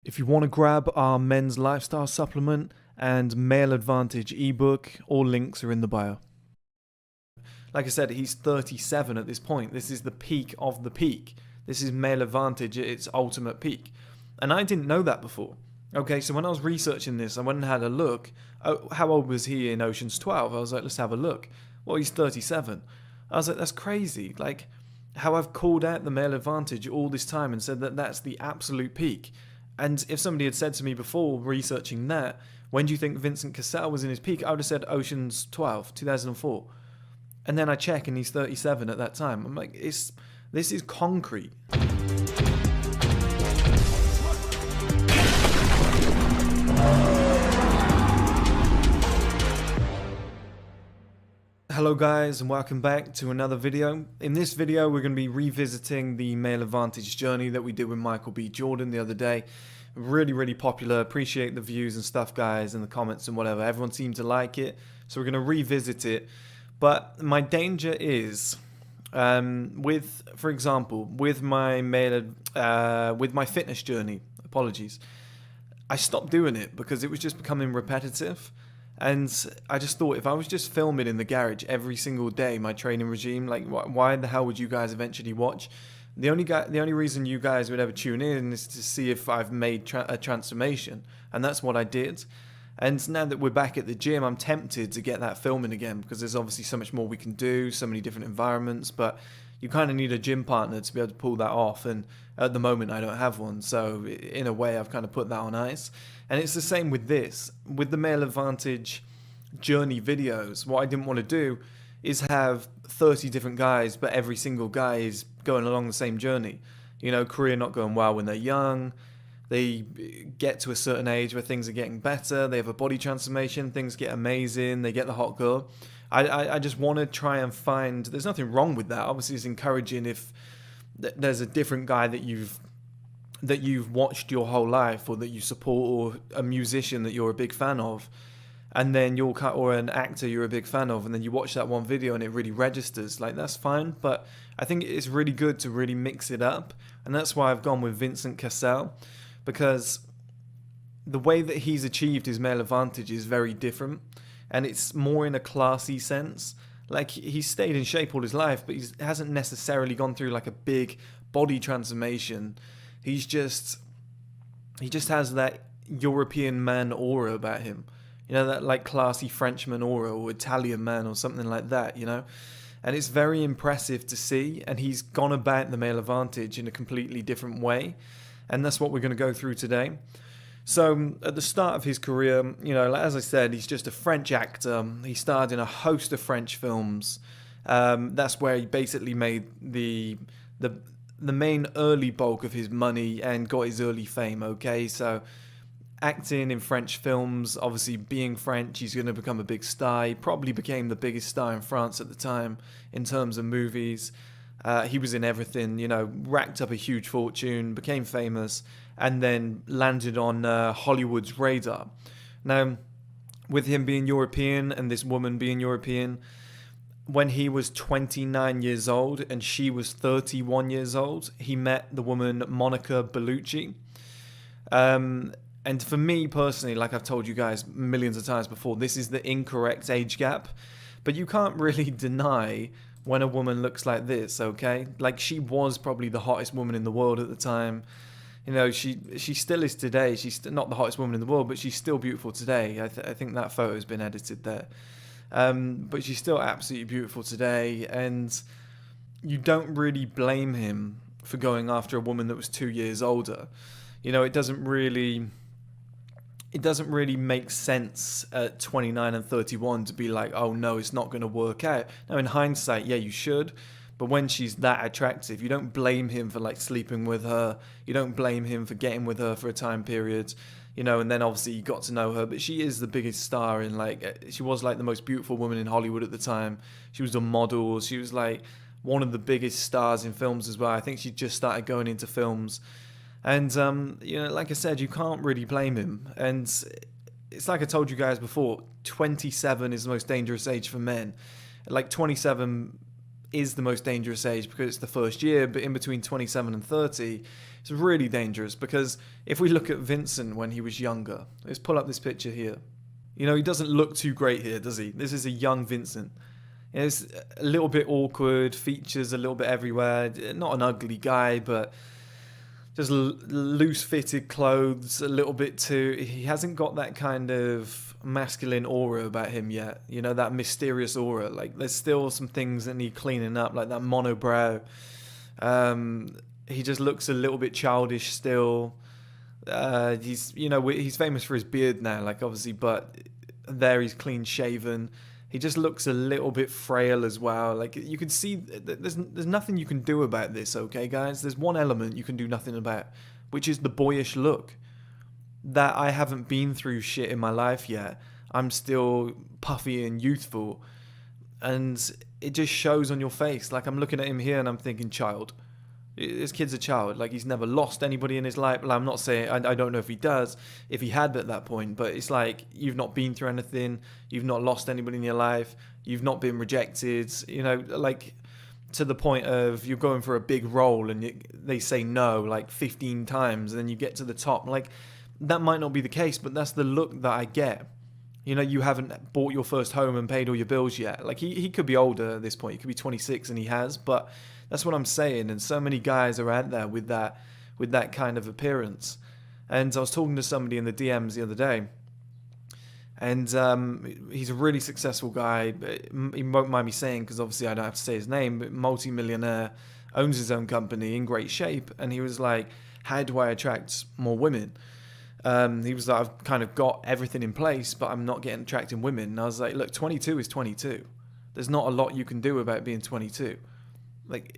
If you want to grab our men's lifestyle supplement and male advantage ebook, all links are in the bio. Like I said, he's 37 at this point. This is the peak of the peak. This is male advantage at its ultimate peak. And I didn't know that before. Okay, so when I was researching this, I went and had a look. Oh, how old was he in Ocean's 12? I was like, let's have a look. Well, he's 37. I was like, that's crazy. Like, how I've called out the male advantage all this time and said that that's the absolute peak. And if somebody had said to me before researching that, when do you think Vincent Cassel was in his peak? I would have said Ocean's 12, 2004. And then I check and he's 37 at that time. I'm like, this is concrete. Hello guys and welcome back to another video. In this video we're going to be revisiting the male advantage journey that we did with Michael B. Jordan the other day. Really popular. Appreciate the views and stuff guys and the comments and whatever. Everyone seemed to like it, so we're going to revisit it. But my danger is for example with my fitness journey, apologies, I stopped doing it because it was just becoming repetitive. And I just thought, if I was just filming in the garage every single day, my training regime, like why the hell would you guys eventually watch? The only reason you guys would ever tune in is to see if I've made a transformation, and that's what I did. And now that we're back at the gym, I'm tempted to get that filming again because there's obviously so much more we can do, so many different environments, but you kind of need a gym partner to be able to pull that off, and at the moment I don't have one, so in a way I've kind of put that on ice. And it's the same with this. With the male advantage journey videos, what I didn't want to do is have 30 different guys, but every single guy is going along the same journey. You know, career not going well when they're young, they get to a certain age where things are getting better, they have a body transformation, things get amazing, they get the hot girl. I just want to try and find, there's nothing wrong with that. Obviously it's encouraging if there's a different guy that you've watched your whole life, or that you support, or a musician that you're a big fan of, and then or an actor you're a big fan of, and then you watch that one video and it really registers. Like, that's fine, but I think it's really good to really mix it up, and that's why I've gone with Vincent Cassel, because the way that he's achieved his male advantage is very different, and it's more in a classy sense. Like, he's stayed in shape all his life, but he hasn't necessarily gone through like a big body transformation. He just has that European man aura about him. You know, that like classy Frenchman aura, or Italian man, or something like that, you know? And it's very impressive to see, and he's gone about the male advantage in a completely different way. And that's what we're going to go through today. So at the start of his career, you know, as I said, he's just a French actor. He starred in a host of French films. That's where he basically made the main early bulk of his money and got his early fame, okay? So acting in French films, obviously being French, he's going to become a big star. He probably became the biggest star in France at the time in terms of movies. He was in everything, you know, racked up a huge fortune, became famous, and then landed on Hollywood's radar. Now, with him being European and this woman being European, when he was 29 years old and she was 31 years old, he met the woman Monica Bellucci. And for me personally, like I've told you guys millions of times before, this is the incorrect age gap. But you can't really deny when a woman looks like this, okay? Like, she was probably the hottest woman in the world at the time. You know, she still is today. She's not the hottest woman in the world, but she's still beautiful today. I think that photo has been edited there. But she's still absolutely beautiful today, and you don't really blame him for going after a woman that was 2 years older. You know, it doesn't really make sense at 29 and 31 to be like, oh no, it's not going to work out. Now, in hindsight, yeah, you should. But when she's that attractive, you don't blame him for like sleeping with her. You don't blame him for getting with her for a time period, you know, and then obviously you got to know her. But she is the biggest star in, like, she was like the most beautiful woman in Hollywood at the time. She was a model. She was like one of the biggest stars in films as well. I think she just started going into films. And, you know, like I said, you can't really blame him. And it's like I told you guys before, 27 is the most dangerous age for men. Like, 27 is the most dangerous age because it's the first year, but in between 27 and 30, it's really dangerous because if we look at Vincent when he was younger, let's pull up this picture here. You know, he doesn't look too great here, does he? This is a young Vincent. It's a little bit awkward, features a little bit everywhere. Not an ugly guy, but just loose-fitted clothes, a little bit too. He hasn't got that kind of masculine aura about him yet. You know, that mysterious aura. Like, there's still some things that need cleaning up, like that monobrow. He just looks a little bit childish still. He's famous for his beard now, like, obviously, but there he's clean shaven. He just looks a little bit frail as well. Like, you can see there's nothing you can do about this, okay, guys? There's one element you can do nothing about, which is the boyish look. That I haven't been through shit in my life yet. I'm still puffy and youthful. And it just shows on your face. Like, I'm looking at him here and I'm thinking, child. This kid's a child. Like, he's never lost anybody in his life. Like, I'm not saying, I don't know if he does, if he had at that point, but it's like, you've not been through anything, you've not lost anybody in your life, you've not been rejected, you know, like, to the point of you're going for a big role and they say no, like, 15 times, and then you get to the top. Like, that might not be the case, but that's the look that I get. You know, you haven't bought your first home and paid all your bills yet. Like, he could be older at this point. He could be 26 and he has, but that's what I'm saying. And so many guys are out there with that kind of appearance. And I was talking to somebody in the DMs the other day, and he's a really successful guy. He won't mind me saying, because obviously I don't have to say his name, but multi-millionaire, owns his own company, in great shape. And he was like, how do I attract more women? He was like, I've kind of got everything in place, but I'm not getting attracting women. And I was like, look, 22 is 22. There's not a lot you can do about being 22. Like,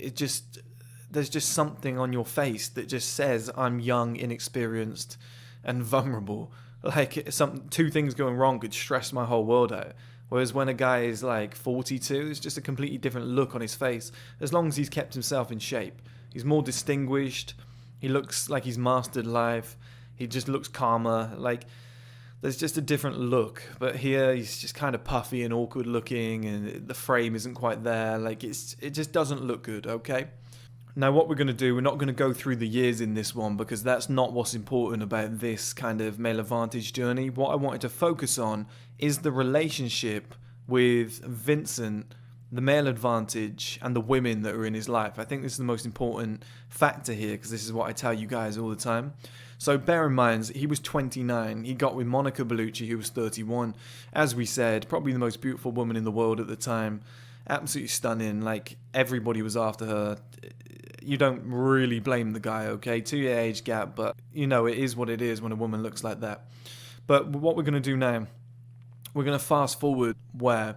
there's just something on your face that just says I'm young, inexperienced, and vulnerable. Like, two things going wrong could stress my whole world out. Whereas when a guy is like 42, it's just a completely different look on his face. As long as he's kept himself in shape, he's more distinguished. He looks like he's mastered life. He just looks calmer. Like, there's just a different look. But here, he's just kind of puffy and awkward looking, and the frame isn't quite there. Like, it just doesn't look good, okay? Now, what we're going to do, we're not going to go through the years in this one, because that's not what's important about this kind of male advantage journey. What I wanted to focus on is the relationship with Vincent, the male advantage, and the women that are in his life. I think this is the most important factor here, because this is what I tell you guys all the time. So bear in mind, he was 29. He got with Monica Bellucci, who was 31. As we said, probably the most beautiful woman in the world at the time. Absolutely stunning. Like, everybody was after her. You don't really blame the guy, okay? 2-year age gap, but, you know, it is what it is when a woman looks like that. But what we're going to do now, we're going to fast forward where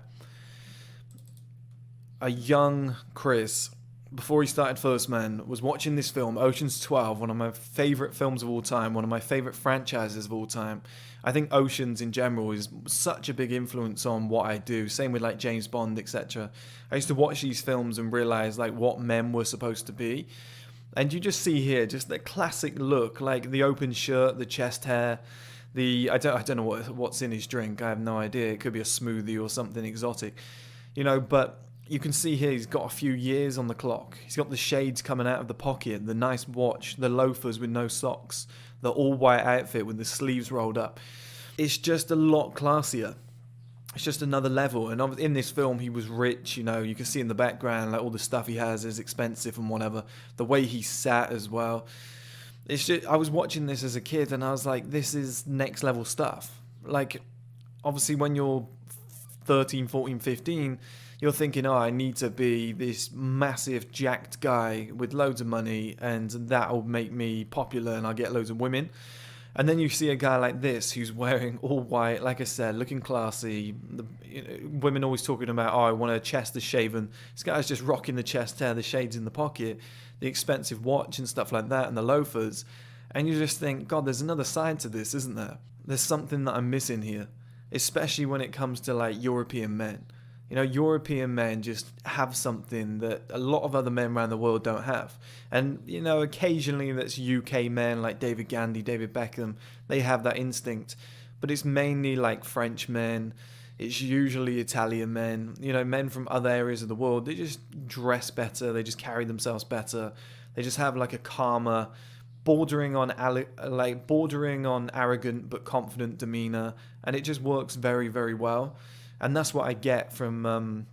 a young Chris, before he started 1STMAN, was watching this film, Ocean's 12, one of my favourite films of all time, one of my favourite franchises of all time. I think Oceans in general is such a big influence on what I do, same with like James Bond, etc. I used to watch these films and realise like what men were supposed to be. And you just see here, just the classic look, like the open shirt, the chest hair, I don't know what's in his drink, I have no idea, it could be a smoothie or something exotic, you know, but you can see here he's got a few years on the clock. He's got the shades coming out of the pocket, the nice watch, the loafers with no socks, the all-white outfit with the sleeves rolled up. It's just a lot classier. It's just another level. And in this film, he was rich, you know. You can see in the background, like, all the stuff he has is expensive and whatever. The way he sat as well. It's just, I was watching this as a kid, and I was like, this is next level stuff. Like, obviously, when you're 13, 14, 15... you're thinking, oh, I need to be this massive jacked guy with loads of money, and that'll make me popular and I'll get loads of women. And then you see a guy like this who's wearing all white, like I said, looking classy. Women always talking about, oh, I want a chest that's shaven. This guy's just rocking the chest hair, the shades in the pocket, the expensive watch and stuff like that, and the loafers. And you just think, God, there's another side to this, isn't there? There's something that I'm missing here, especially when it comes to like European men. You know, European men just have something that a lot of other men around the world don't have. And, you know, occasionally that's UK men like David Gandy, David Beckham. They have that instinct. But it's mainly like French men, It's usually Italian men, men from other areas of the world. They just dress better. They just carry themselves better. They just have like a calmer, bordering on arrogant but confident demeanor, and it just works very, very well. And that's what I get from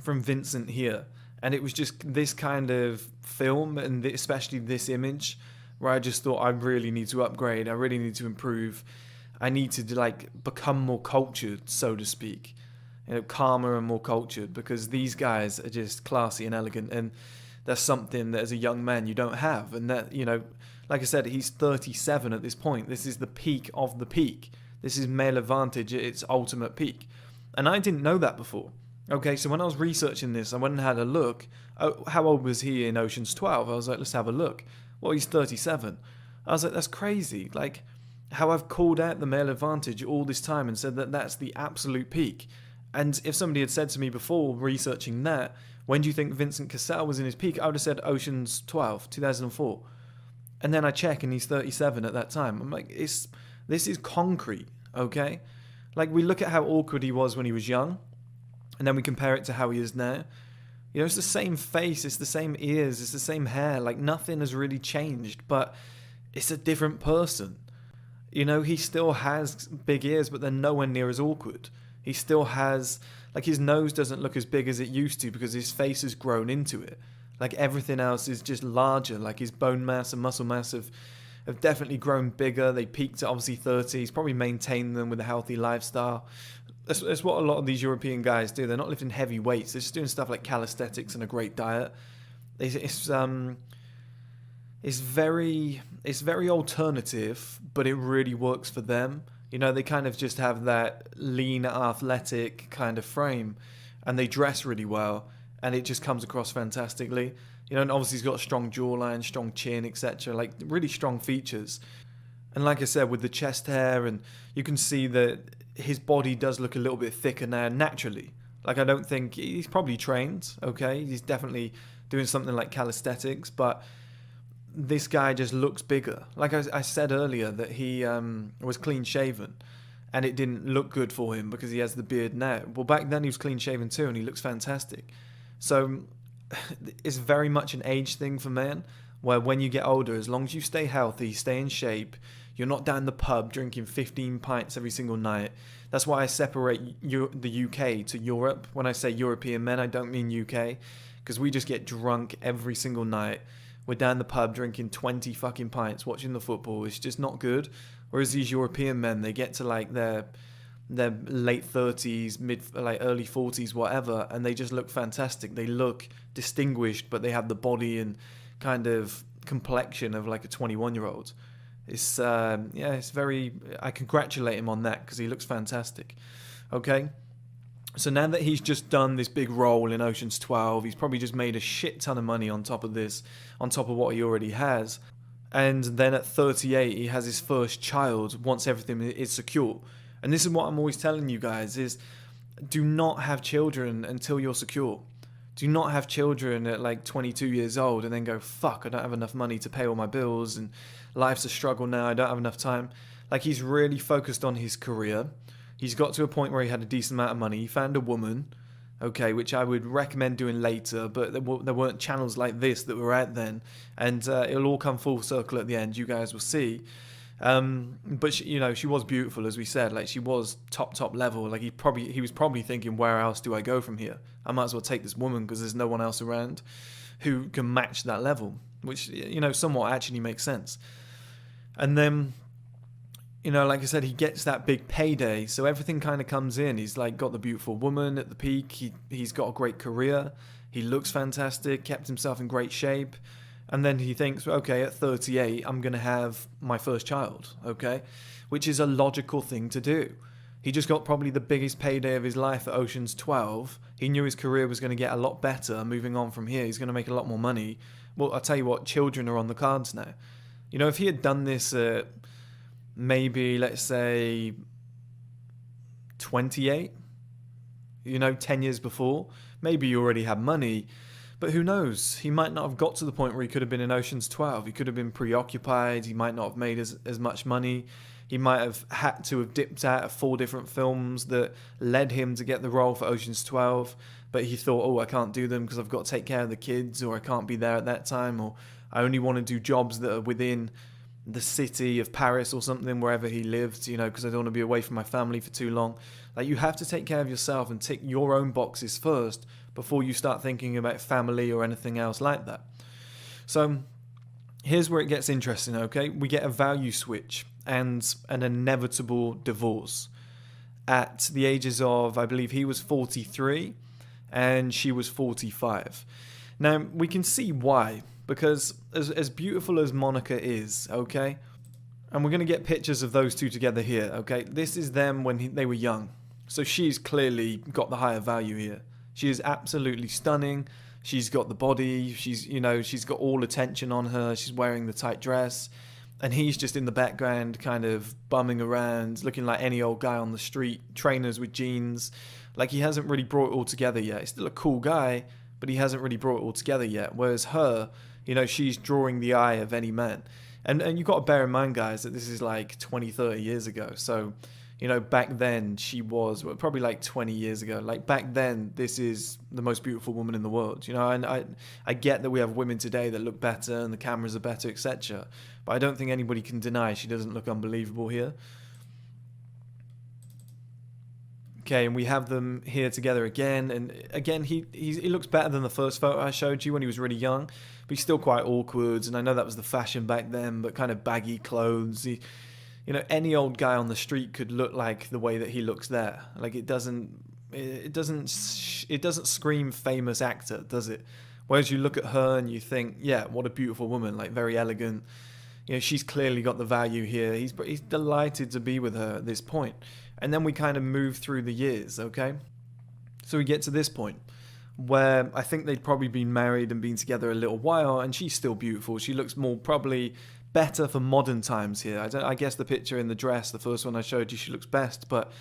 Vincent here. And it was just this kind of film, and especially this image, where I just thought I really need to upgrade. I really need to improve. I need to become more cultured, so to speak, calmer and more cultured, because these guys are just classy and elegant, and that's something that as a young man you don't have. And that, like I said, he's 37 at this point. This is the peak of the peak. This is male advantage at its ultimate peak. And I didn't know that before. Okay, so when I was researching this, I went and had a look. Oh, how old was he in Ocean's 12? I was like, let's have a look. Well, he's 37. I was like, that's crazy. Like, how I've called out the male advantage all this time and said that that's the absolute peak. And if somebody had said to me before researching that, when do you think Vincent Cassel was in his peak? I would have said Ocean's 12, 2004. And then I check and he's 37 at that time. I'm like, this is concrete, okay? Like, we look at how awkward he was when he was young, and then we compare it to how he is now. It's the same face, it's the same ears, it's the same hair. Like, nothing has really changed, but it's a different person. He still has big ears, but they're nowhere near as awkward. He still has, his nose doesn't look as big as it used to because his face has grown into it. Like, everything else is just larger. Like, his bone mass and muscle mass have definitely grown bigger. They peaked at obviously 30. He's probably maintained them with a healthy lifestyle. That's what a lot of these European guys do. They're not lifting heavy weights. They're just doing stuff like calisthenics and a great diet. It's very alternative, but it really works for them. They kind of just have that lean, athletic kind of frame, and they dress really well, and it just comes across fantastically. And obviously he's got a strong jawline, strong chin, etc. Like, really strong features. And like I said, with the chest hair, and you can see that his body does look a little bit thicker now naturally. Like, I don't think he's probably trained, okay? He's definitely doing something like calisthenics, but this guy just looks bigger. Like I said earlier, that he was clean shaven, and it didn't look good for him because he has the beard now. Well, back then he was clean shaven too, and he looks fantastic. So it's very much an age thing for men, where when you get older, as long as you stay healthy, stay in shape, you're not down the pub drinking 15 pints every single night. That's why I separate the UK to Europe. When I say European men, I don't mean UK, because we just get drunk every single night. We're down the pub drinking 20 fucking pints, watching the football. It's just not good. Whereas these European men, they get to like their late 30s, early 40s, whatever, and they just look fantastic. They look distinguished, but they have the body and kind of complexion of like a 21-year-old. It's it's very. I congratulate him on that because he looks fantastic. Okay. So now that he's just done this big role in Ocean's 12, he's probably just made a shit ton of money on top of this, on top of what he already has. And then at 38, he has his first child once everything is secure. And this is what I'm always telling you guys is, do not have children until you're secure. Do not have children at like 22 years old and then go, fuck, I don't have enough money to pay all my bills and life's a struggle now, I don't have enough time. Like, he's really focused on his career. He's got to a point where he had a decent amount of money. He found a woman, okay, which I would recommend doing later, but there weren't channels like this that were out then. And it'll all come full circle at the end, you guys will see. But she was beautiful, as we said. Like, she was top level. Like, he was probably thinking, where else do I go from here? I might as well take this woman because there's no one else around who can match that level, which somewhat actually makes sense. And then, like I said, he gets that big payday, so everything kind of comes in. He's like got the beautiful woman at the peak. He's got a great career. He looks fantastic, kept himself in great shape. And then he thinks, okay, at 38, I'm going to have my first child, okay? Which is a logical thing to do. He just got probably the biggest payday of his life at Ocean's 12. He knew his career was going to get a lot better moving on from here. He's going to make a lot more money. Well, I'll tell you what, children are on the cards now. If he had done this at maybe, let's say, 28, 10 years before, maybe you already had money. But who knows? He might not have got to the point where he could have been in Ocean's 12. He could have been preoccupied. He might not have made as much money. He might have had to have dipped out of 4 different films that led him to get the role for Ocean's 12. But he thought, oh, I can't do them because I've got to take care of the kids, or I can't be there at that time, or I only want to do jobs that are within the city of Paris or something, wherever he lived, because I don't want to be away from my family for too long. Like, you have to take care of yourself and tick your own boxes first before you start thinking about family or anything else like that. So here's where it gets interesting, okay? We get a value switch and an inevitable divorce at the ages of, I believe he was 43 and she was 45. Now, we can see why, because as beautiful as Monica is, okay, and we're going to get pictures of those two together here, okay? This is them when they were young. So she's clearly got the higher value here. She is absolutely stunning. She's got the body. She's got all attention on her. She's wearing the tight dress. And he's just in the background kind of bumming around, looking like any old guy on the street, trainers with jeans. Like, he hasn't really brought it all together yet. He's still a cool guy, but he hasn't really brought it all together yet. Whereas her, she's drawing the eye of any man. And you've got to bear in mind, guys, that this is like 20, 30 years ago. So, back then she was probably like 20 years ago. Like, back then, this is the most beautiful woman in the world. And I get that we have women today that look better and the cameras are better, etc. But I don't think anybody can deny she doesn't look unbelievable here. Okay, and we have them here together again. And again, he looks better than the first photo I showed you when he was really young. But he's still quite awkward. And I know that was the fashion back then, but kind of baggy clothes. Any old guy on the street could look like the way that he looks there. Like, it doesn't scream famous actor, does it? Whereas you look at her and you think, yeah, what a beautiful woman, like very elegant. She's clearly got the value here. He's delighted to be with her at this point. And then we kind of move through the years, okay? So we get to this point where I think they'd probably been married and been together a little while, and she's still beautiful. She looks more probably better for modern times here. I guess the picture in the dress, the first one I showed you, she looks best, but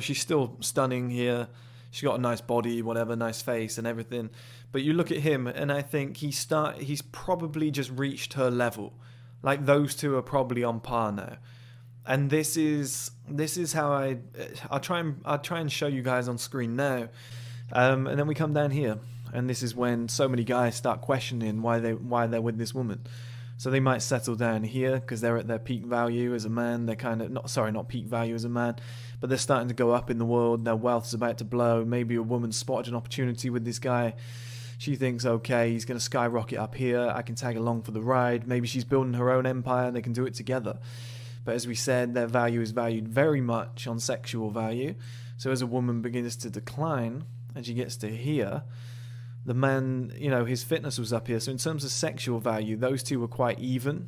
she's still stunning here. She's got a nice body, whatever, nice face and everything. But you look at him and I think he's probably just reached her level. Like, those two are probably on par now. And this is how I'll try and show you guys on screen now. And then we come down here, and this is when so many guys start questioning why they're with this woman. So they might settle down here because they're at their peak value as a man. They're kind of not peak value as a man, but they're starting to go up in the world. Their wealth is about to blow. Maybe a woman spotted an opportunity with this guy. She thinks, okay, he's going to skyrocket up here. I can tag along for the ride. Maybe she's building her own empire and they can do it together. But as we said, their value is valued very much on sexual value. So as a woman begins to decline and she gets to here, the man, his fitness was up here. So in terms of sexual value, those two were quite even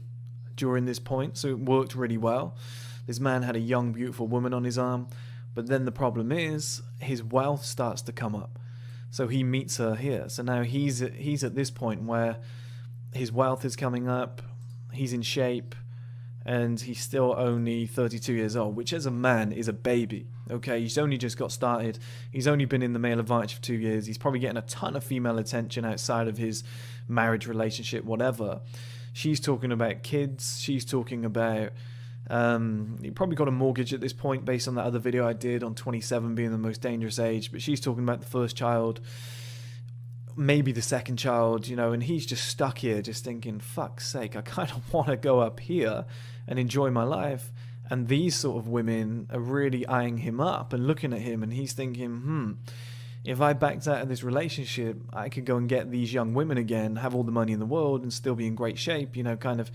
during this point. So it worked really well. This man had a young, beautiful woman on his arm. But then the problem is his wealth starts to come up. So he meets her here. So now he's at this point where his wealth is coming up. He's in shape. And he's still only 32 years old, which as a man is a baby, okay? He's only just got started. He's only been in the male advantage for 2 years. He's probably getting a ton of female attention outside of his marriage relationship, whatever. She's talking about kids. She's talking about... he probably got a mortgage at this point based on that other video I did on 27 being the most dangerous age. But she's talking about the first child, maybe the second child, and he's just stuck here just thinking, fuck's sake, I kind of want to go up here and enjoy my life. And these sort of women are really eyeing him up and looking at him, and he's thinking, if I backed out of this relationship, I could go and get these young women again, have all the money in the world and still be in great shape, kind of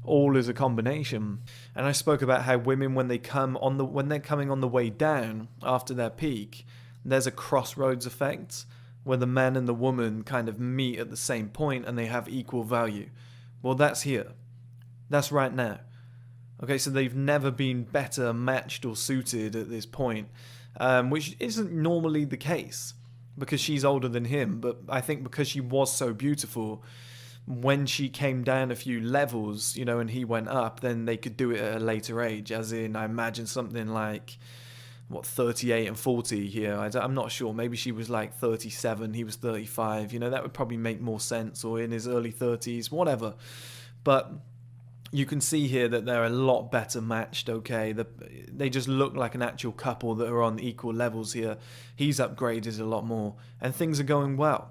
all as a combination. And I spoke about how women, when they're coming on the way down after their peak, there's a crossroads effect where the man and the woman kind of meet at the same point and they have equal value. Well, that's here. That's right now. Okay, so they've never been better matched or suited at this point, which isn't normally the case because she's older than him. But I think because she was so beautiful, when she came down a few levels, and he went up, then they could do it at a later age. As in, I imagine something like what, 38 and 40 here. I'm not sure. Maybe she was like 37, he was 35. You know, that would probably make more sense, or in his early 30s, whatever. But you can see here that they're a lot better matched, okay? They just look like an actual couple that are on equal levels here. He's upgraded a lot more, and things are going well.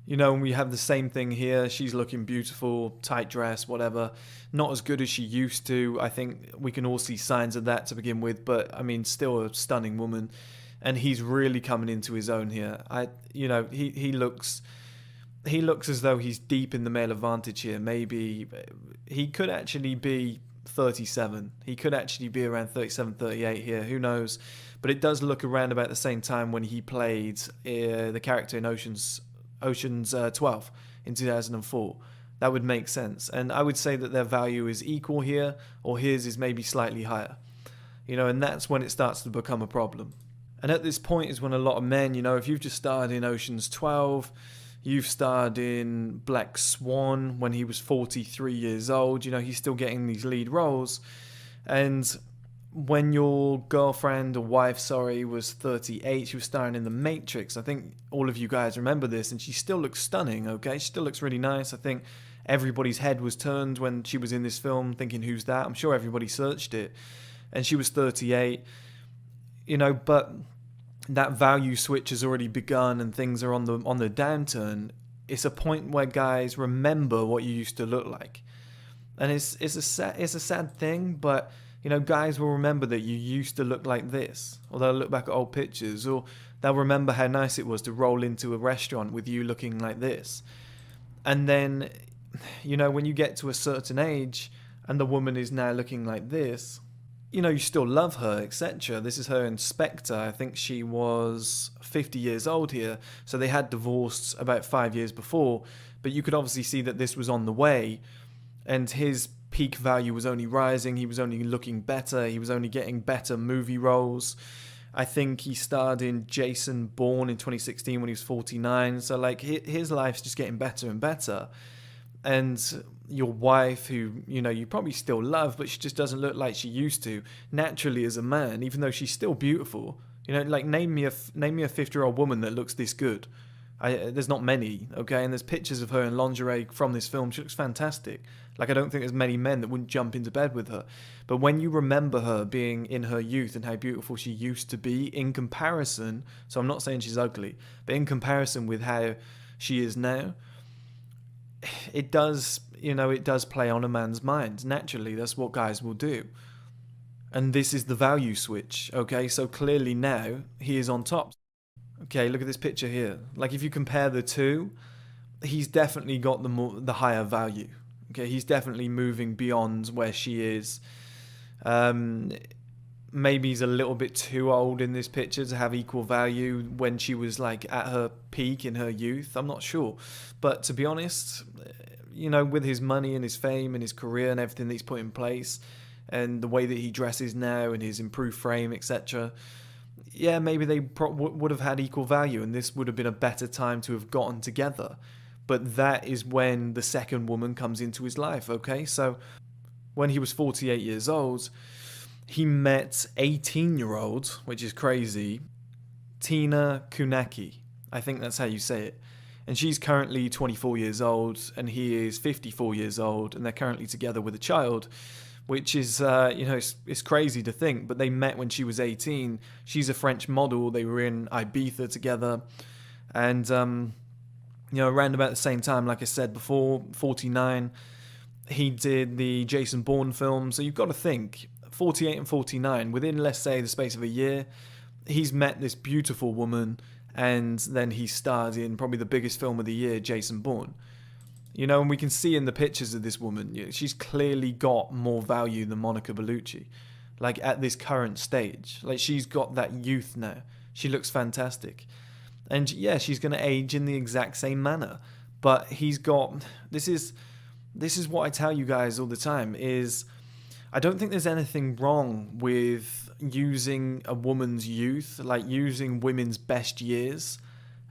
You know, we have the same thing here. She's looking beautiful, tight dress, whatever. Not as good as she used to. I think we can all see signs of that to begin with, but I mean, still a stunning woman. And he's really coming into his own here. He looks as though he's deep in the male advantage here. Maybe he could actually be 37. He could actually be around 37, 38 here. Who knows? But it does look around about the same time when he played the character in Ocean's 12 in 2004. That would make sense. And I would say that their value is equal here, or his is maybe slightly higher. You know, and that's when it starts to become a problem. And at this point is when a lot of men, you know, if you've just starred in Ocean's 12, you've starred in Black Swan when he was 43 years old, you know, he's still getting these lead roles. And when your girlfriend or wife, was 38, she was starring in The Matrix. I think all of you guys remember this, and she still looks stunning, okay? She still looks really nice. I think everybody's head was turned when she was in this film, thinking, who's that? I'm sure everybody searched it. And she was 38, you know, but that value switch has already begun and things are on the downturn. It's a point where guys remember what you used to look like. And it's a sad thing, but you know, guys will remember that you used to look like this, or they'll look back at old pictures, or they'll remember how nice it was to roll into a restaurant with you looking like this. And then, you know, when you get to a certain age and the woman is now looking like this, you know, you still love her, etc. This is her in Spectre. I think she was 50 years old here, so they had divorced about 5 years before, but you could obviously see that this was on the way, and his peak value was only rising. He was only looking better. He was only getting better movie roles. I think he starred in Jason Bourne in 2016 when he was 49. So like his life's just getting better and better. And your wife, who, you know, you probably still love, but she just doesn't look like she used to naturally as a man, even though she's still beautiful. You know, like name me a 50-year-old woman that looks this good. There's not many, okay? And there's pictures of her in lingerie from this film. She looks fantastic. Like, I don't think there's many men that wouldn't jump into bed with her. But when you remember her being in her youth and how beautiful she used to be in comparison, so I'm not saying she's ugly, but in comparison with how she is now, it does, you know, it does play on a man's mind. Naturally, that's what guys will do. And this is the value switch, okay? So clearly now, he is on top. Okay, look at this picture here. Like, if you compare the two, he's definitely got the higher value. Okay, he's definitely moving beyond where she is. Maybe he's a little bit too old in this picture to have equal value when she was like at her peak in her youth. I'm not sure. But to be honest, you know, with his money and his fame and his career and everything that he's put in place and the way that he dresses now and his improved frame, etc., yeah, maybe they would have had equal value and this would have been a better time to have gotten together. But that is when the second woman comes into his life, okay? So when he was 48 years old, he met 18-year-old, which is crazy, Tina Kunaki. I think that's how you say it. And she's currently 24 years old and he is 54 years old and they're currently together with a child, which is, you know, it's crazy to think, but they met when she was 18. She's a French model. They were in Ibiza together. And, you know, around about the same time, like I said before, 49, he did the Jason Bourne film. So you've got to think, 48 and 49, within, let's say, the space of a year, he's met this beautiful woman and then he starred in probably the biggest film of the year, Jason Bourne. You know, and we can see in the pictures of this woman, you know, she's clearly got more value than Monica Bellucci. Like, at this current stage. Like, she's got that youth now. She looks fantastic. And, yeah, she's going to age in the exact same manner. But he's got... This is what I tell you guys all the time, is... I don't think there's anything wrong with using a woman's youth, like using women's best years,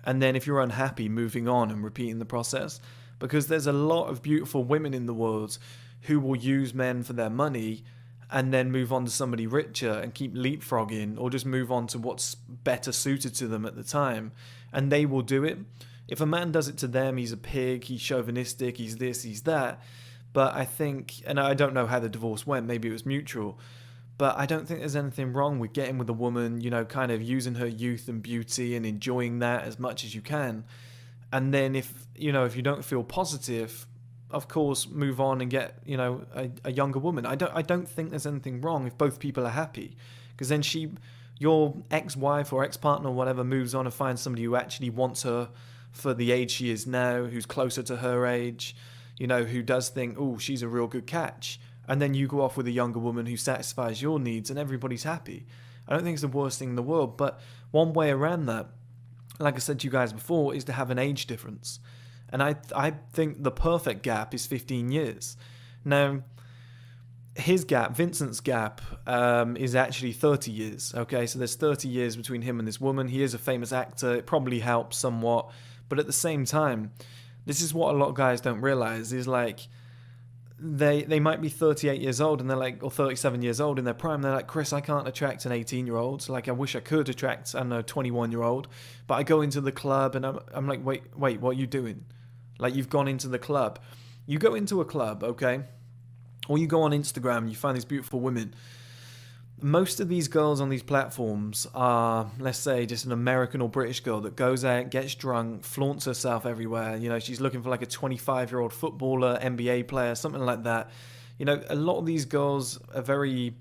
and then if you're unhappy, moving on and repeating the process. Because there's a lot of beautiful women in the world who will use men for their money and then move on to somebody richer and keep leapfrogging, or just move on to what's better suited to them at the time, and they will do it. If a man does it to them, he's a pig, he's chauvinistic, he's this, he's that. But I think, and I don't know how the divorce went, maybe it was mutual, but I don't think there's anything wrong with getting with a woman, kind of using her youth and beauty and enjoying that as much as you can. And then if you don't feel positive, of course, move on and get, a younger woman. I don't think there's anything wrong if both people are happy, because then your ex-wife or ex-partner or whatever moves on and finds somebody who actually wants her for the age she is now, who's closer to her age, who does think, oh, she's a real good catch. And then you go off with a younger woman who satisfies your needs and everybody's happy. I don't think it's the worst thing in the world, but one way around that, like I said to you guys before, is to have an age difference. And I think the perfect gap is 15 years. Now, his gap, Vincent's gap, is actually 30 years. Okay, so there's 30 years between him and this woman. He is a famous actor. It probably helps somewhat. But at the same time, this is what a lot of guys don't realize, is like, they might be 38 years old and they're like, or 37 years old in their prime. They're like, Chris, I can't attract an 18-year-old. Like, I wish I could attract, I don't know, a 21-year-old. But I go into the club and I'm like, wait, what are you doing? Like, you've gone into the club. You go into a club, okay? Or you go on Instagram and you find these beautiful women. Most of these girls on these platforms are, let's say, just an American or British girl that goes out, gets drunk, flaunts herself everywhere. She's looking for like a 25-year-old footballer, NBA player, something like that. A lot of these girls are very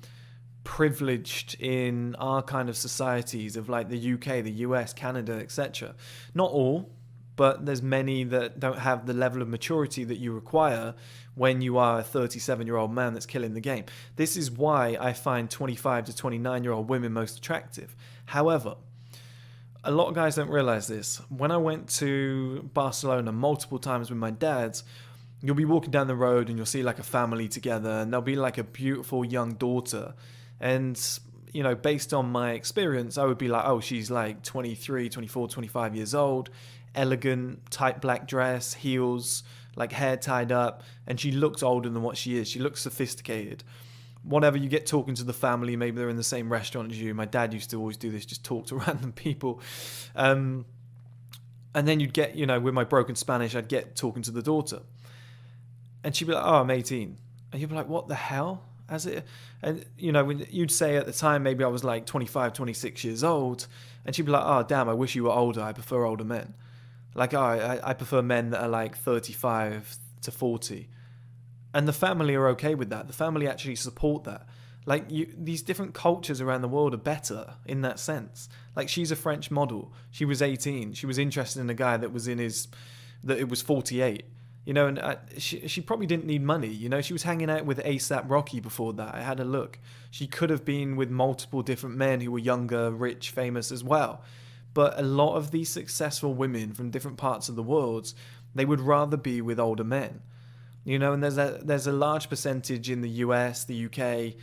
privileged in our kind of societies of like the UK, the US, Canada, etc. Not all, but there's many that don't have the level of maturity that you require when you are a 37-year-old man that's killing the game. This is why I find 25 to 29-year-old women most attractive. However, a lot of guys don't realize this. When I went to Barcelona multiple times with my dad, you'll be walking down the road and you'll see like a family together, and there'll be like a beautiful young daughter. And based on my experience, I would be like, oh, she's like 23, 24, 25 years old, elegant, tight black dress, heels, like hair tied up, and she looks older than what she is. She looks sophisticated. Whatever, you get talking to the family, maybe they're in the same restaurant as you. My dad used to always do this, just talk to random people. And then you'd get, with my broken Spanish, I'd get talking to the daughter. And she'd be like, oh, I'm 18. And you'd be like, what the hell? And when you'd say at the time, maybe I was like 25, 26 years old, and she'd be like, oh, damn, I wish you were older. I prefer older men. Like, oh, I prefer men that are like 35 to 40. And the family are okay with that. The family actually support that. Like, these different cultures around the world are better in that sense. Like, she's a French model. She was 18. She was interested in a guy that was that it was 48. And she probably didn't need money. She was hanging out with A$AP Rocky before that. I had a look. She could have been with multiple different men who were younger, rich, famous as well. But a lot of these successful women from different parts of the world, they would rather be with older men. And there's a large percentage in the US, the UK,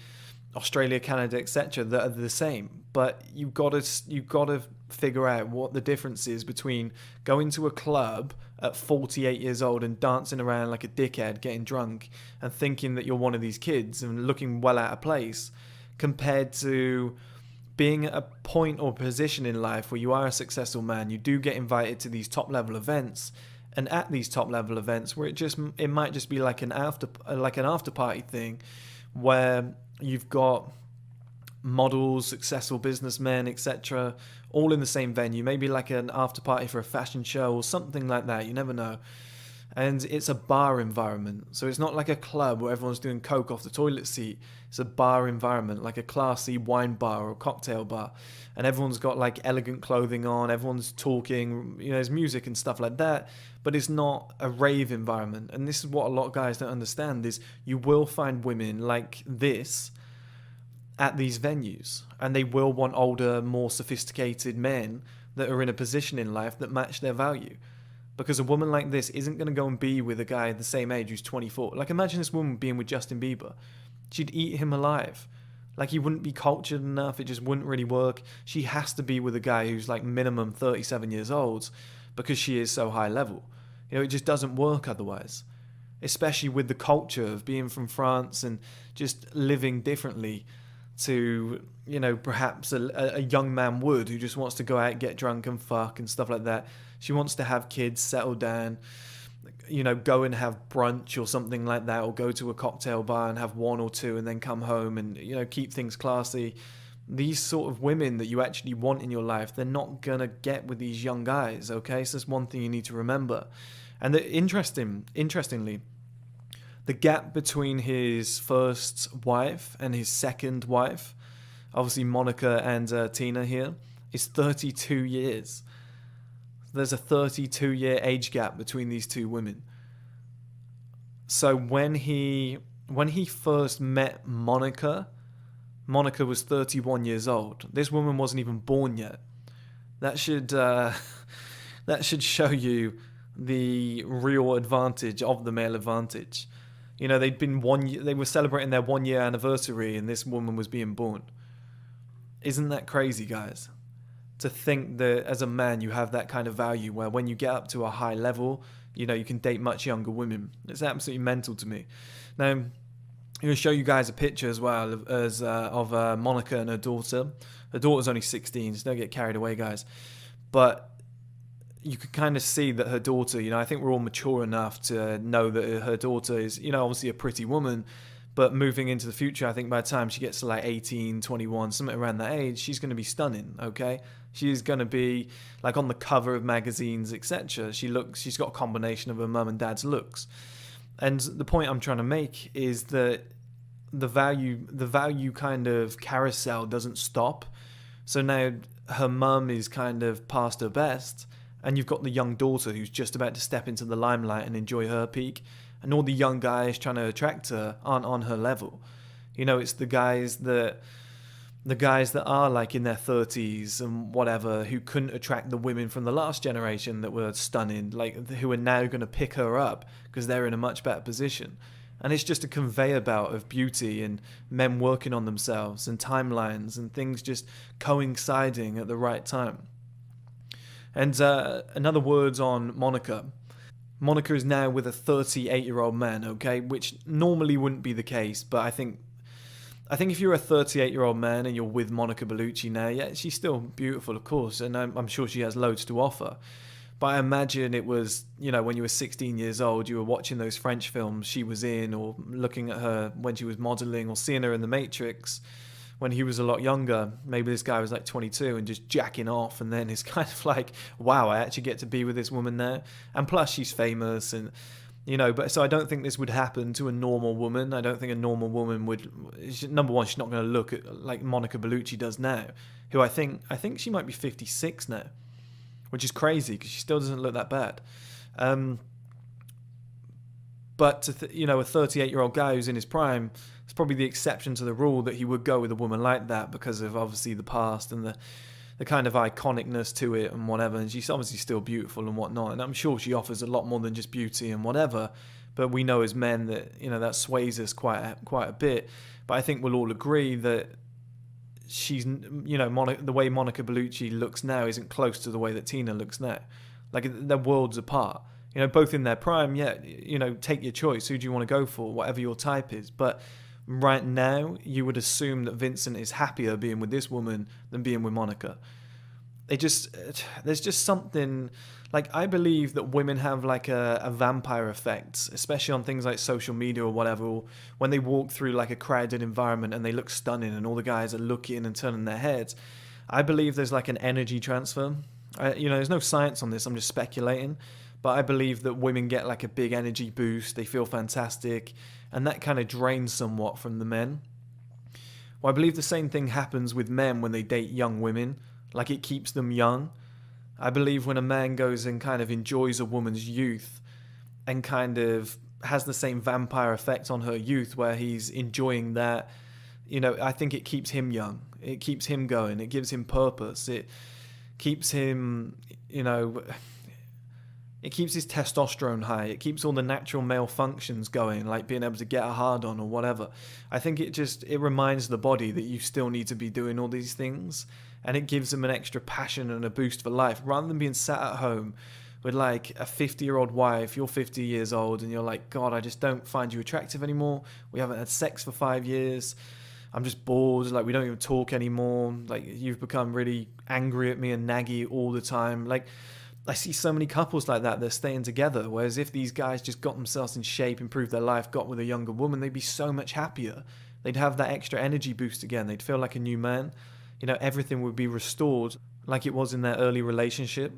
Australia, Canada, etc. that are the same. But you've got to figure out what the difference is between going to a club at 48 years old and dancing around like a dickhead, getting drunk and thinking that you're one of these kids and looking well out of place, compared to being at a point or position in life where you are a successful man. You do get invited to these top level events, and at these top level events where it might just be like an after party thing, where you've got models, successful businessmen, etc., all in the same venue. Maybe like an after party for a fashion show or something like that. You never know. And it's a bar environment. So it's not like a club where everyone's doing coke off the toilet seat. It's a bar environment, like a classy wine bar or cocktail bar. And everyone's got like elegant clothing on. Everyone's talking, there's music and stuff like that. But it's not a rave environment. And this is what a lot of guys don't understand, is you will find women like this at these venues. And they will want older, more sophisticated men that are in a position in life that match their value. Because a woman like this isn't going to go and be with a guy the same age who's 24. Like, imagine this woman being with Justin Bieber. She'd eat him alive. Like, he wouldn't be cultured enough. It just wouldn't really work. She has to be with a guy who's like minimum 37 years old because she is so high level. It just doesn't work otherwise. especially with the culture of being from France and just living differently to, you know, perhaps a young man would, who just wants to go out, get drunk and fuck and stuff like that. She wants to have kids, settle down, you know, go and have brunch or something like that, or go to a cocktail bar and have one or two and then come home and, you know, keep things classy. These sort of women that you actually want in your life, they're not gonna get with these young guys, okay? So that's one thing you need to remember. And interestingly, the gap between his first wife and his second wife, obviously Monica and Tina here, is 32 years. There's a 32-year age gap between these two women. So when he first met Monica, Monica was 31 years old. This woman wasn't even born yet. That should show you the real advantage of the male advantage. You know, they were celebrating their 1 year anniversary and this woman was being born. Isn't that crazy, guys? To think that as a man you have that kind of value, where when you get up to a high level, you know, you can date much younger women. It's absolutely mental to me. Now, I'm going to show you guys a picture as well of Monica and her daughter. Her daughter's only 16, so don't get carried away, guys. But you could kind of see that her daughter, you know, I think we're all mature enough to know that her daughter is, you know, obviously a pretty woman, but moving into the future, I think by the time she gets to like 18, 21, something around that age, she's going to be stunning, okay? She's going to be like on the cover of magazines, etc. She's got a combination of her mum and dad's looks. And the point I'm trying to make is that the value kind of carousel doesn't stop. So now her mum is kind of past her best, and you've got the young daughter who's just about to step into the limelight and enjoy her peak, and all the young guys trying to attract her aren't on her level. You know, it's the guys that are like in their 30s and whatever, who couldn't attract the women from the last generation that were stunning, like who are now going to pick her up because they're in a much better position. And it's just a conveyor belt of beauty and men working on themselves and timelines and things just coinciding at the right time. And another words on Monica. Monica is now with a 38-year-old man, okay, which normally wouldn't be the case, but I think if you're a 38-year-old man and you're with Monica Bellucci now, yeah, she's still beautiful, of course, and I'm sure she has loads to offer. But I imagine it was, you know, when you were 16 years old, you were watching those French films she was in, or looking at her when she was modeling, or seeing her in The Matrix when he was a lot younger. Maybe this guy was like 22 and just jacking off, and then it's kind of like, wow, I actually get to be with this woman now. And plus she's famous, and you know, but so I don't think this would happen to a normal woman. I don't think a normal woman would. Number one, she's not going to look at like Monica Bellucci does now, who I think she might be 56 now, which is crazy because she still doesn't look that bad. But you know, a 38-year-old guy who's in his prime, it's probably the exception to the rule that he would go with a woman like that because of obviously the past and the kind of iconicness to it and whatever. And she's obviously still beautiful and whatnot, and I'm sure she offers a lot more than just beauty and whatever. But we know as men that, you know, that sways us quite a bit. But I think we'll all agree that she's, you know, the way Monica Bellucci looks now isn't close to the way that Tina looks now. Like, they're worlds apart. You know, both in their prime, yeah, you know, take your choice. Who do you want to go for? Whatever your type is. But right now, you would assume that Vincent is happier being with this woman than being with Monica. There's just something, like, I believe that women have like a vampire effect, especially on things like social media or whatever, or when they walk through like a crowded environment and they look stunning and all the guys are looking and turning their heads. I believe there's like an energy transfer. You know, there's no science on this, I'm just speculating, but I believe that women get like a big energy boost, they feel fantastic, and that kind of drains somewhat from the men. Well, I believe the same thing happens with men when they date young women. Like, it keeps them young. I believe when a man goes and kind of enjoys a woman's youth and kind of has the same vampire effect on her youth where he's enjoying that, you know, I think it keeps him young. It keeps him going. It gives him purpose. It keeps him, you know, it keeps his testosterone high. It keeps all the natural male functions going, like being able to get a hard on or whatever. I think it reminds the body that you still need to be doing all these things, and it gives them an extra passion and a boost for life, rather than being sat at home with like a 50-year-old wife. You're 50 years old and you're like, God, I just don't find you attractive anymore. We haven't had sex for 5 years. I'm just bored. Like, we don't even talk anymore. Like, you've become really angry at me and naggy all the time. Like, I see so many couples like that. They're staying together. Whereas if these guys just got themselves in shape, improved their life, got with a younger woman, they'd be so much happier. They'd have that extra energy boost again. They'd feel like a new man. Everything would be restored like it was in their early relationship.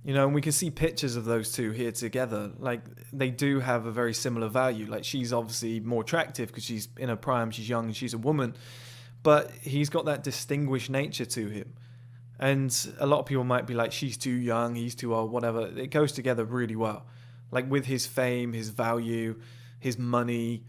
And we can see pictures of those two here together. Like, they do have a very similar value. Like, she's obviously more attractive because she's in her prime, she's young, and she's a woman. But he's got that distinguished nature to him. And a lot of people might be like, she's too young, he's too old, whatever. It goes together really well. Like, with his fame, his value, his money,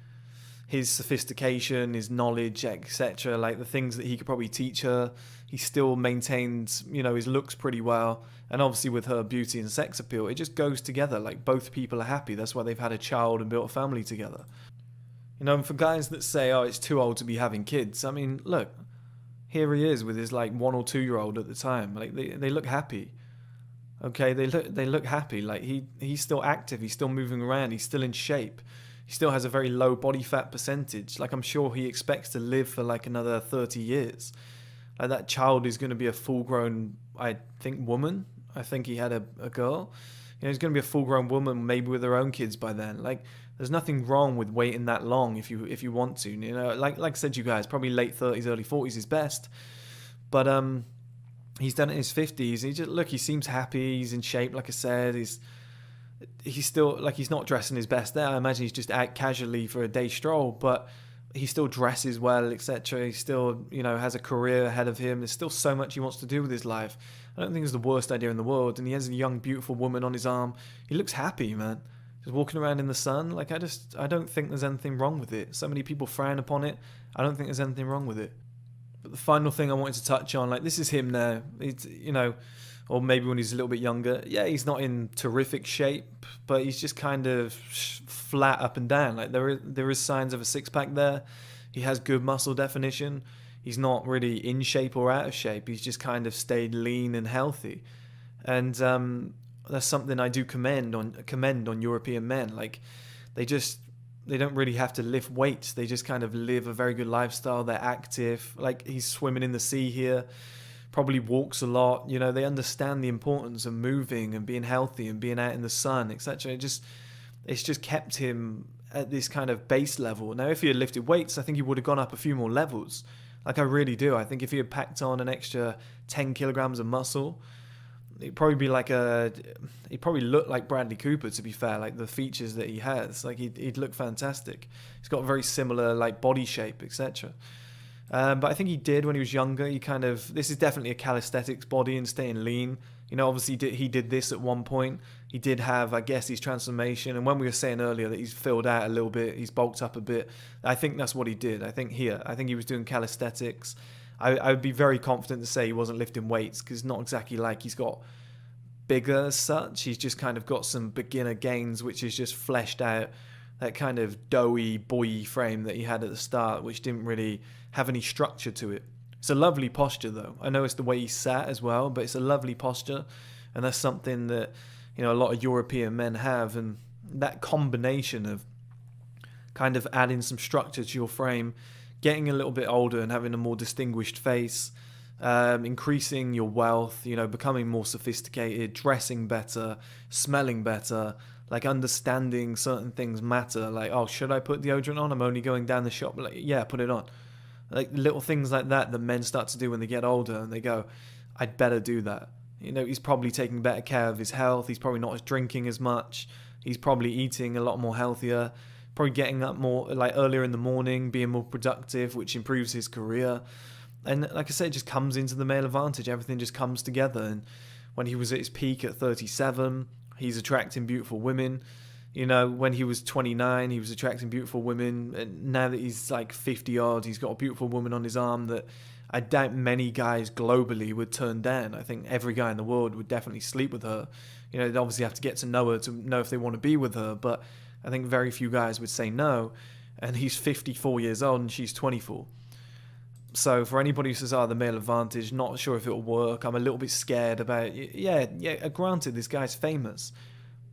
his sophistication, his knowledge, etc. Like, the things that he could probably teach her, he still maintains, his looks pretty well. And obviously with her beauty and sex appeal, it just goes together. Like, both people are happy. That's why they've had a child and built a family together. And for guys that say, oh, it's too old to be having kids, I mean, look, here he is with his like 1 or 2 year old at the time. Like, they look happy. Okay, they look happy. Like, he's still active, he's still moving around, he's still in shape. He still has a very low body fat percentage. Like, I'm sure he expects to live for like another 30 years. Like, that child is going to be a full-grown, I think, woman. I think he had a girl. He's going to be a full-grown woman, maybe with her own kids by then. Like, there's nothing wrong with waiting that long if you want to. Like I said to you guys, probably late 30s, early 40s is best. But he's done it in his 50s. He seems happy. He's in shape, like I said. He's still, like, he's not dressing his best there. I imagine he's just out casually for a day stroll, but he still dresses well, etc. He still, has a career ahead of him. There's still so much he wants to do with his life. I don't think it's the worst idea in the world. And he has a young, beautiful woman on his arm. He looks happy, man. Just walking around in the sun. Like, I don't think there's anything wrong with it. So many people frown upon it. I don't think there's anything wrong with it. But the final thing I wanted to touch on, like, this is him now. It's, or maybe when he's a little bit younger. Yeah, he's not in terrific shape, but he's just kind of flat up and down. Like, there is signs of a six-pack there. He has good muscle definition. He's not really in shape or out of shape. He's just kind of stayed lean and healthy. And that's something I do commend on European men. Like, they don't really have to lift weights. They just kind of live a very good lifestyle. They're active. Like, he's swimming in the sea here. Probably walks a lot. They understand the importance of moving and being healthy and being out in the sun, etc. It's just kept him at this kind of base level. Now, if he had lifted weights, I think he would have gone up a few more levels. Like, I really do. I think if he had packed on an extra 10 kilograms of muscle, he'd probably look like Bradley Cooper, to be fair. Like, the features that he has, like, he'd look fantastic. He's got a very similar, like, body shape, etc. But I think he did when he was younger. This is definitely a calisthenics body and staying lean. Obviously he did this at one point. He did have, I guess, his transformation. And when we were saying earlier that he's filled out a little bit, he's bulked up a bit, I think that's what he did. I think he was doing calisthenics. I would be very confident to say he wasn't lifting weights, because it's not exactly like he's got bigger as such. He's just kind of got some beginner gains, which is just fleshed out that kind of doughy, boy frame that he had at the start, which didn't really have any structure to it. It's a lovely posture, though. I know it's the way he sat as well, but it's a lovely posture, and that's something that a lot of European men have. And that combination of kind of adding some structure to your frame, getting a little bit older and having a more distinguished face, increasing your wealth, becoming more sophisticated, dressing better, smelling better, like understanding certain things matter. Like, oh, should I put deodorant on? I'm only going down the shop. Like, yeah, put it on. Like, little things like that men start to do when they get older, and they go, I'd better do that. He's probably taking better care of his health. He's probably not drinking as much. He's probably eating a lot more healthier. Probably getting up more, like, earlier in the morning, being more productive, which improves his career. And like I said, it just comes into the male advantage. Everything just comes together. And when he was at his peak at 37, he's attracting beautiful women. When he was 29, he was attracting beautiful women. And now that he's like 50 odd, he's got a beautiful woman on his arm that I doubt many guys globally would turn down. I think every guy in the world would definitely sleep with her. They'd obviously have to get to know her to know if they want to be with her. But I think very few guys would say no. And he's 54 years old and she's 24. So for anybody who says, "Oh, the male advantage, not sure if it'll work. I'm a little bit scared about it." Yeah. Granted, this guy's famous,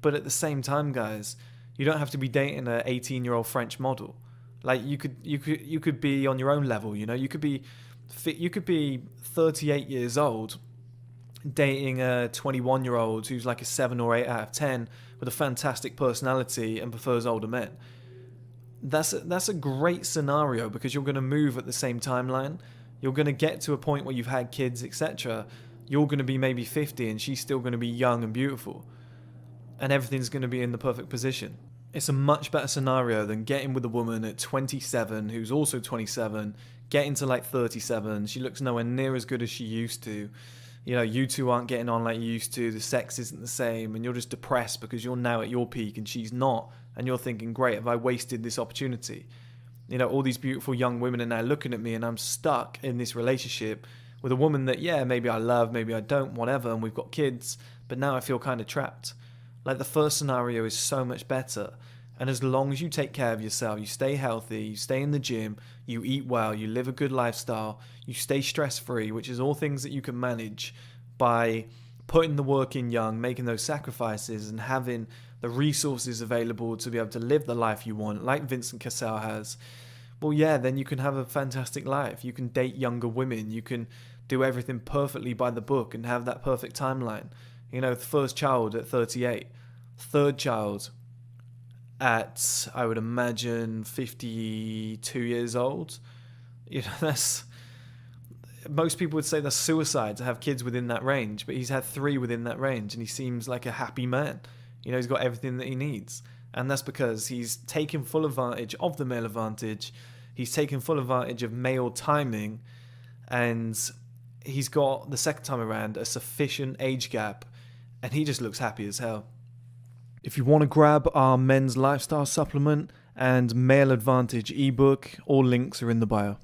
but at the same time, guys, you don't have to be dating a 18-year-old French model. Like you could be on your own level. You know, you could be 38 years old, dating a 21-year-old who's like a 7 or 8 out of 10 with a fantastic personality and prefers older men. That's a great scenario because you're going to move at the same timeline. You're going to get to a point where you've had kids, etc. You're going to be maybe 50 and she's still going to be young and beautiful. And everything's going to be in the perfect position. It's a much better scenario than getting with a woman at 27 who's also 27, getting to like 37. She looks nowhere near as good as she used to. You know, you two aren't getting on like you used to. The sex isn't the same, and you're just depressed because you're now at your peak and she's not. And you're thinking, great, have I wasted this opportunity? You know, all these beautiful young women are now looking at me and I'm stuck in this relationship with a woman that, yeah, maybe I love, maybe I don't, whatever, and we've got kids, but now I feel kind of trapped. Like, the first scenario is so much better. And as long as you take care of yourself, you stay healthy, you stay in the gym, you eat well, you live a good lifestyle, you stay stress-free, which is all things that you can manage by putting the work in young, making those sacrifices and having the resources available to be able to live the life you want, like Vincent Cassel has. Well, yeah, then you can have a fantastic life. You can date younger women. You can do everything perfectly by the book and have that perfect timeline. You know, the first child at 38, third child at, I would imagine, 52 years old. You know, that's... Most people would say that's suicide to have kids within that range, but he's had 3 within that range and he seems like a happy man. You know, he's got everything that he needs. And that's because he's taken full advantage of the male advantage. He's taken full advantage of male timing. And he's got, the second time around, a sufficient age gap. And he just looks happy as hell. If you want to grab our men's lifestyle supplement and male advantage ebook, all links are in the bio.